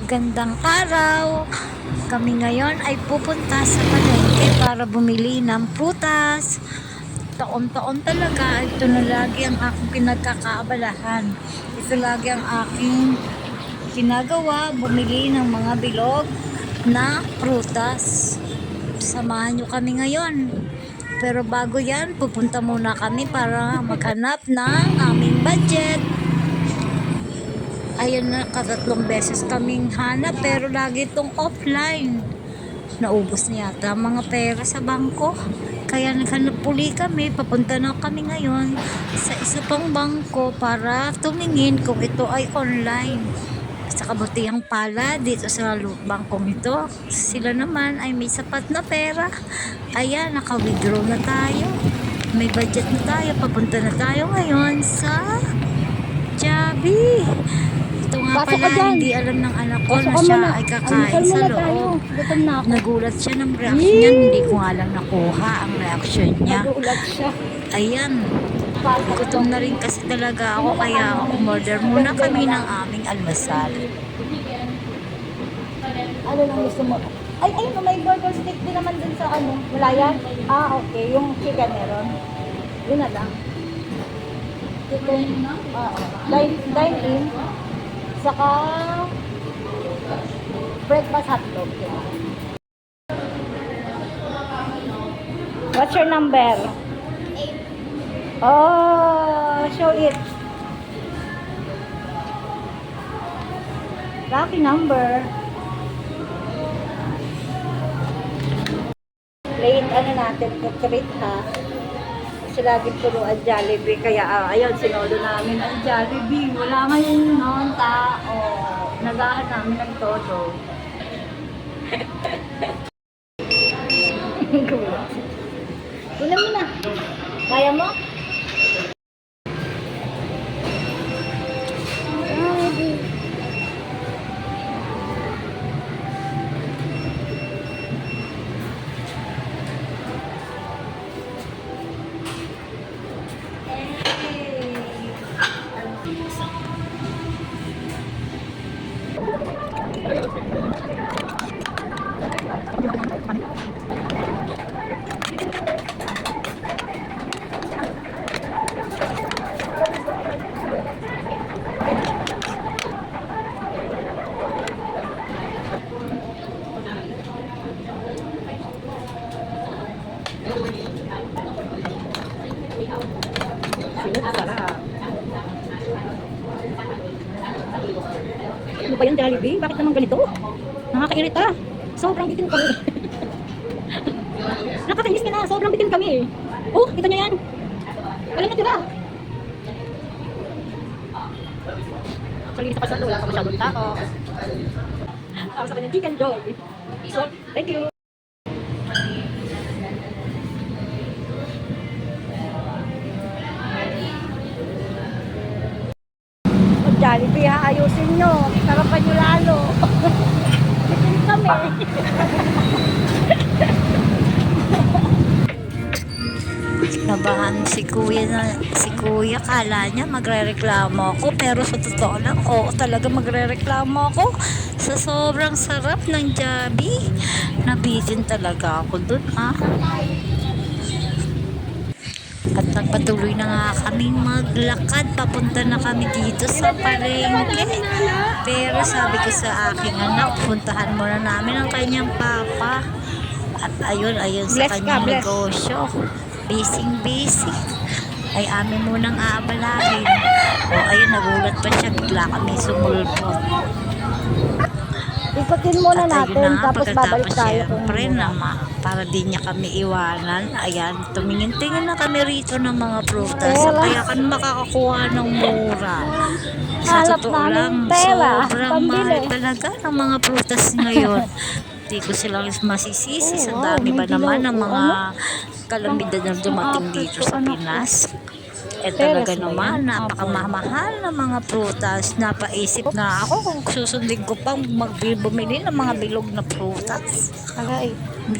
Magandang araw! Kami ngayon ay pupunta sa palengke para bumili ng prutas. Taon-taon talaga, ito na lagi ang aking pinagkakaabalahan. Ito lagi ang aking ginagawa, bumili ng mga bilog na prutas. Samahan nyo kami ngayon. Pero bago yan, pupunta muna kami para maghanap ng aming budget. Ayun na, katatlong beses kaming hanap pero lagi itong offline. Naubos niya yata mga pera sa bangko. Kaya naghanap uli kami. Papunta na kami ngayon sa isa pang bangko para tumingin kung ito ay online. Sa kabutihang pala dito sa bangkong ito, sila naman ay may sapat na pera. Ayan, naka-withdraw na tayo. May budget na tayo. Papunta na tayo ngayon sa Jollibee. Ito nga pala, hindi alam ng anak ko na siya ay kakain sa loob. Nagulat siya ng reaction niya. Hindi ko nga lang nakuha ang reaction niya. Ayan. Gutom na rin kasi talaga ako, kaya umorder muna kami ng aming almusal. Ano lang gusto mo? Ay, may burger stick din naman dun sa ano. Wala yan? Ah, okay. Yung chicken meron. Yun na lang. Chicken, dine-in. Saka breakfast hotdog. What's your number? 8. Oh, show it. Lucky number. Late ano natin, treat ha. Kasi laging puno ang Jollibee. Kaya ayun, sinodo namin ang Jollibee. Wala ngayon noon tao. Nagahan namin ng todo. Una mo na. Kaya mo? Ano ba yung Jollibee? Bakit naman ganito? Nakakairita. Sobrang bitin kami. Nakakainis ka na. Sobrang bitin kami. Oh, kita nyo yan. Alam nyo diba? Actually, sa pasado, wala pa masyadong tao. Ako sa kanyang chicken joy. So, thank you. Jollibee, ayusin nyo. Sarapan nyo lalo. Bitin kami. Nabahan si kuya, kala niya magrereklamo ako, pero sa totoo lang, oo talaga magrereklamo ako sa sobrang sarap ng Jollibee. Nabitin talaga ako dun At nagpatuloy na nga kaming maglakad, papunta na kami dito sa palengke. Pero sabi ko sa aking anak, puntahan muna namin ang kanyang papa. At ayun sa kanyang negosyo. Busy. Ay amin munang aabalahin. O ayun, nagulat pa siya, bigla kami sumulpot. Ikutin muna natin, tapos babalik tayo. Siyempre para di niya kami iwanan. Ayan, tumingin-tingin na kami rito ng mga prutas. Kaya kami makakakuha ng mura. Sa totoo lang, sobrang mahal talaga ng mga prutas ngayon. Hindi ko silang masisisi. Sa dami ba naman ng mga kalamidad na dumating dito sa Pinas. Talaga naman, napakamahal ng mga prutas. Napaisip na ako kung susundin ko pang bumili ng mga bilog na prutas.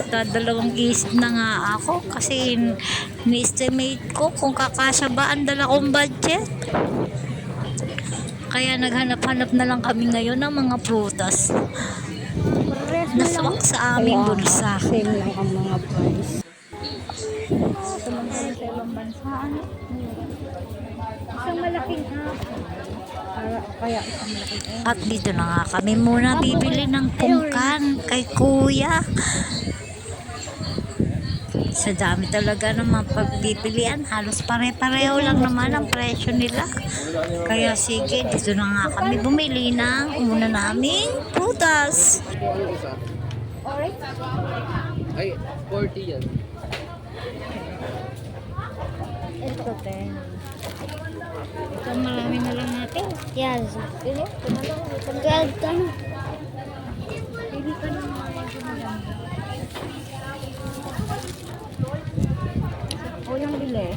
Dalawang isip na nga ako kasi ni-estimate ko kung kakasya ba ang dala kong budget. Kaya naghanap-hanap na lang kami ngayon ng mga prutas. Naswak sa aming bulsa. Same lang ang mga price. Tumangkol sa ibang bansa. Ano? Isang malaking app. Kaya isang malaking app. At dito na nga kami muna bibili ng pungkan kay kuya. Sa dami talaga ng mga pagpipilian, halos pare-pareho lang naman ang presyo nila. Kaya sige, dito na nga kami bumili ng una naming prutas. Alright. Ay, 40 yan. Ito, 10. Ito marami na lang natin. Yes. Pili ka na lang. Pag-guide ka na. Pili ka na mga maganda. O yung bili.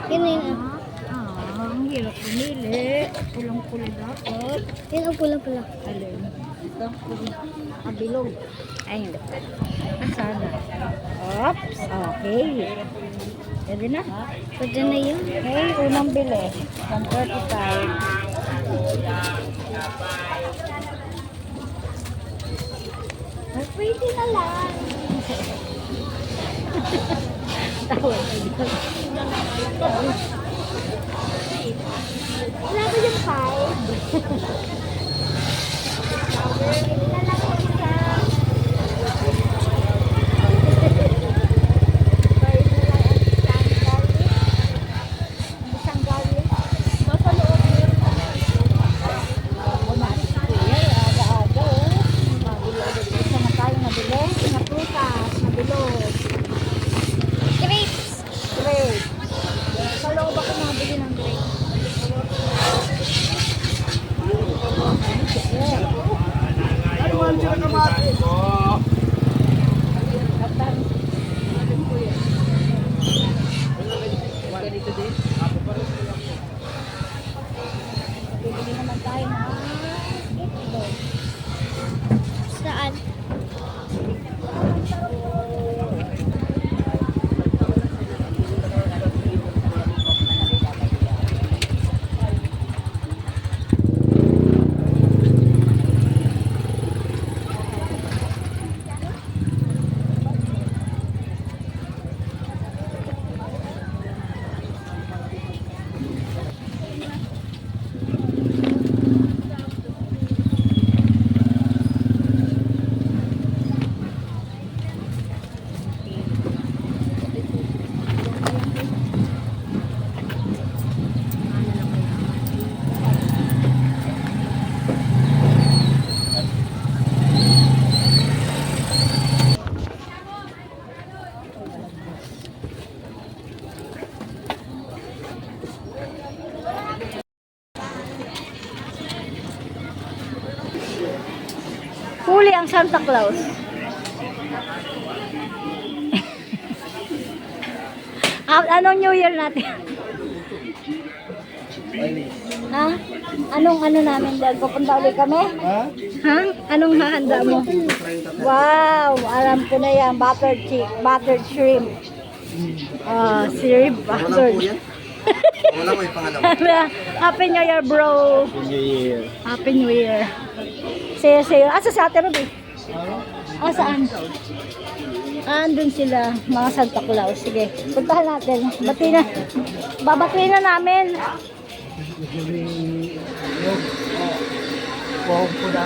Yun na yun. Ang hirap pumili. Pulang-pula dapat. Yan ang pula-pula. Alin? Ito. Kabilog. Ayun. Sana. Oops. Okay. Pwede na. Pwede na yun. Okay, unang bili. 135. Oh, pwede na lang. Tawag. Wala ba yung 5? Pwede na lang yung isa. Pwede na lang ang isang gawi. Nasa loob yun. Ako na. Kuya, aga-aga oh. Isa na tayo nabili. Na prutas, na bilog. Grapes. Great. Sa loob ako nabili ng grapes. Ganito din. Bibili naman tayo ng itlog. Saan? Huli ang Santa Claus. Anong New Year natin? Ha? Anong ano namin dahil pupunta ulit kami? Ha? Anong hahanda mo? Wow! Alam ko na yan. Buttered shrimp. Shrimp. Buttered. Wala mo yung pangalawa. Happy New Year, bro. New Year. Happy New Year. Sayo. Asa sa Ate Ruby? Saan? Andun sila, mga Santa Claus. Sige, puntahan natin. Babatiin na namin. kuha ko na.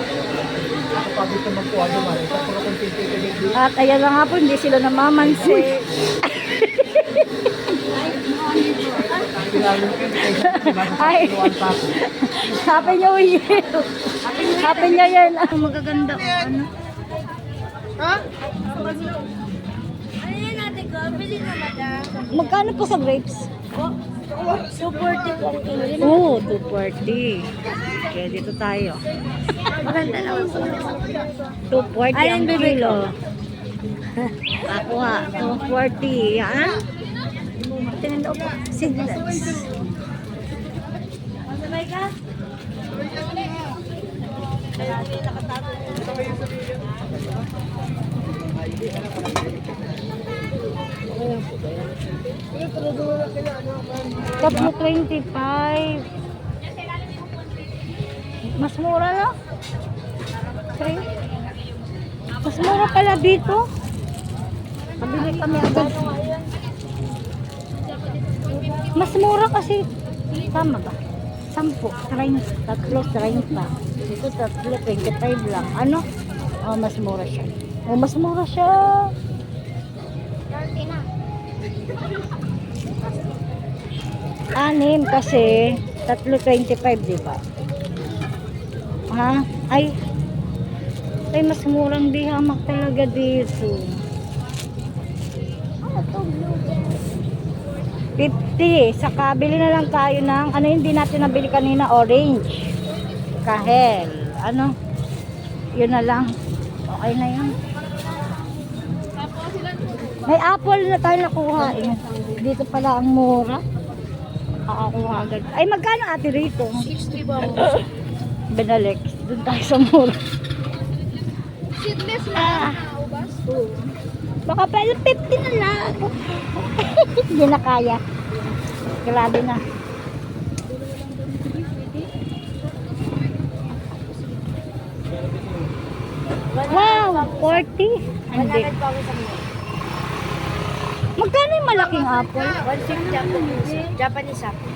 Ako pagod ko magkuha naman. Ito pero kung tinitinig. At ayan na nga po, hindi sila namamansi. Pinalo ko yung Ay. pa ako. Happy New Year! Happy New Year! Ang magaganda ko, ano? Magkano po sa grapes? 240 po ang kilo. Oo, 240. Kaya dito tayo. Maganda naman po. 240 ang kilo. Ako ha, 240. Ha? Tingnan daw po. Seedless. Masabay ka? Tatlo 25. Mas mura na? Okay. Mas mura pala dito. Pabili kami agad. Mas mura kasi. Tama ba? 10, 30, tatlo 30. Dito tatlo 25 lang. Ano? Oh, mas mura siya. Oh, mas mura siya. Anim kasi tatlo 25, di ba? Ha? Ay, mas murang di hamak talaga dito. 50. Saka bili na lang tayo ng ano hindi natin nabili kanina, orange. Kahel. Ano? Yun na lang. Okay na yan. May apple na tayo nakuha eh. Dito pala ang mura. Kakakuha agad. Ay, magkano ate rito? 60 ba? Benalex. Doon tayo sa mura. Seedless ubas? Baka pala 50 na lang. Hindi na kaya. Grabe na. Wow, 40. Hindi. Magkano yung malaking apple? 160 Japanese apple.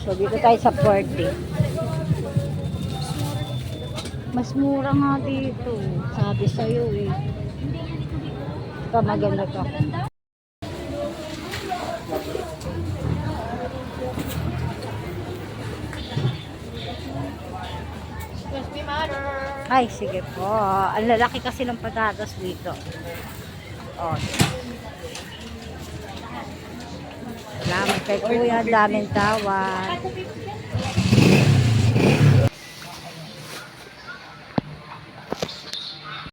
So, dito tayo sa 40. Mas mura nga dito. Sabi sa'yo eh. Ito, maganda to. Ay, sige po. Ang lalaki kasi ng patatas dito. Oh. Salamat kay kuya. Daming tawad.